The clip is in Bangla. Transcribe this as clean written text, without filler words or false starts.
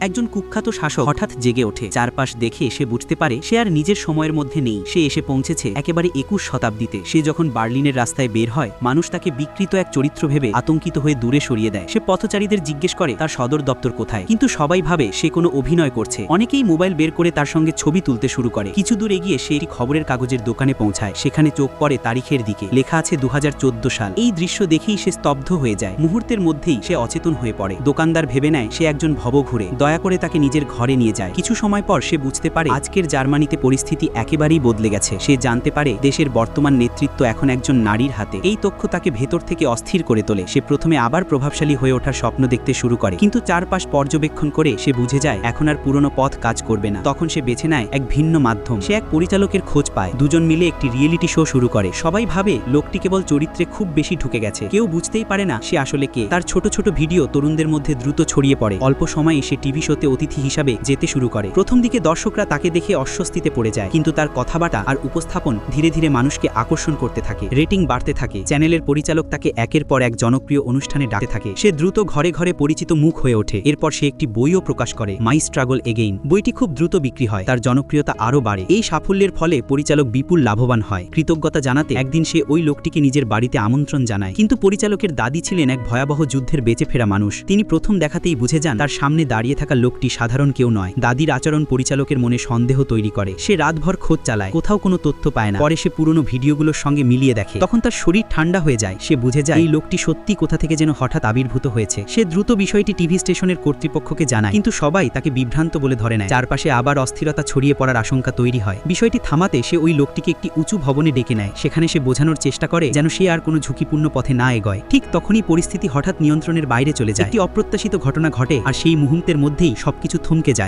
একজন কুখ্যাত শাসক হঠাৎ জেগে ওঠে। চারপাশ দেখে সে বুঝতে পারে সে আর নিজের সময়ের মধ্যে নেই। সে এসে পৌঁছেছে একেবারে 21 শতাব্দীতে। সে যখন বার্লিনের রাস্তায় বের হয়, মানুষ তাকে বিকৃত এক চরিত্র ভেবে আতঙ্কিত হয়ে দূরে সরিয়ে দেয়। সে পথচারীদের জিজ্ঞেস করে তার সদর দপ্তর কোথায়, কিন্তু সবাই ভাবে সে কোনো অভিনয় করছে। অনেকেই মোবাইল বের করে তার সঙ্গে ছবি তুলতে শুরু করে। কিছু দূর এগিয়ে সে একটি খবরের কাগজের দোকানে পৌঁছায়। সেখানে চোখ পড়ে তারিখের দিকে, লেখা আছে 2014 সাল। এই দৃশ্য দেখেই সে স্তব্ধ হয়ে যায়। মুহূর্তের মধ্যেই সে অচেতন হয়ে পড়ে। দোকানদার ভেবে নেয় সে একজন ভবঘুরে, দয়া করে তাকে নিজের ঘরে নিয়ে যায়। কিছু সময় পর সে বুঝতে পারে আজকের জার্মানিতে পরিস্থিতি একেবারেই বদলে গেছে। সে জানতে পারে দেশের বর্তমান নেতৃত্ব এখন একজন নারীর হাতে। এই তথ্য তাকে ভেতর থেকে অস্থির করে তোলে। সে প্রথমে আবার প্রভাবশালী হয়ে ওঠার স্বপ্ন দেখতে শুরু করে, কিন্তু চারপাশ পর্যবেক্ষণ করে সে বুঝে যায় এখন আর পুরনো পথ কাজ করবে না। তখন সে বেছে নেয় এক ভিন্ন মাধ্যম। সে এক পরিচালকের খোঁজ পায়। দুজন মিলে একটি রিয়েলিটি শো শুরু করে। সবাই ভাবে লোকটি কেবল চরিত্রে খুব বেশি ঢুকে গেছে। কেউ বুঝতেই পারে না সে আসলে কে। তার ছোট ছোট ভিডিও তরুণদের মধ্যে দ্রুত ছড়িয়ে পড়ে। অল্প সময়ে সে টিভি শোতে অতিথি হিসাবে যেতে শুরু করে। প্রথম দিকে দর্শকরা তাকে দেখে অস্বস্তিতে পড়ে যায়, কিন্তু তার কথাবার্তা আর উপস্থাপন ধীরে ধীরে মানুষকে আকর্ষণ করতে থাকে। রেটিং বাড়তে থাকে। চ্যানেলের পরিচালক তাকে একের পর এক জনপ্রিয় অনুষ্ঠানে ডাকতে থাকে। সে দ্রুত ঘরে ঘরে পরিচিত মুখ হয়ে ওঠে। এরপর সে একটি বইও প্রকাশ করে, মাই স্ট্রাগল এগেইন। বইটি খুব দ্রুত বিক্রি হয়। তার জনপ্রিয়তা আরও বাড়ে। এই সাফল্যের ফলে পরিচালক বিপুল লাভবান হয়। কৃতজ্ঞতা জানাতে একদিন সে ওই লোকটিকে নিজের বাড়িতে আমন্ত্রণ জানায়, কিন্তু পরিচালকের দাদি ছিলেন এক ভয়াবহ যুদ্ধের বেঁচে ফেরা মানুষ। তিনি প্রথম দেখাতেই বুঝে যান তার সামনে দাঁড়িয়ে থাকা লোকটি সাধারণ কেউ নয়। দাদির আচরণ পরিচালকের মনে সন্দেহ তৈরি করে। সে রাতভর খোঁজ চালায়, কোথাও কোনো তথ্য পায় না। পরে সে পুরনো ভিডিওগুলোর সঙ্গে মিলিয়ে দেখে। তখন তার শরীর ঠান্ডা হয়ে যায়। সে বুঝে যায় এই লোকটি সত্যি কোথা থেকে যেন হঠাৎ আবির্ভূত হয়েছে। সে দ্রুত বিষয়টি টিভি স্টেশনের কর্তৃপক্ষকে জানায়, কিন্তু সবাই তাকে বিভ্রান্ত বলে ধরে নেয়। চারপাশে আবার অস্থিরতা ছড়িয়ে পড়ার আশঙ্কা তৈরি হয়। বিষয়টি থামাতে সে ওই লোকটিকে একটি উঁচু ভবনে ডেকে নেয়। সেখানে সে বোঝানোর চেষ্টা করে যেন সে আর কোনো ঝুঁকিপূর্ণ পথে না এগোয়। ঠিক তখনই পরিস্থিতি হঠাৎ নিয়ন্ত্রণের বাইরে চলে যায়। একটি অপ্রত্যাশিত ঘটনা ঘটে, আর সেই মুহূর্তের মধ্যেই সবকিছু থমকে যায়।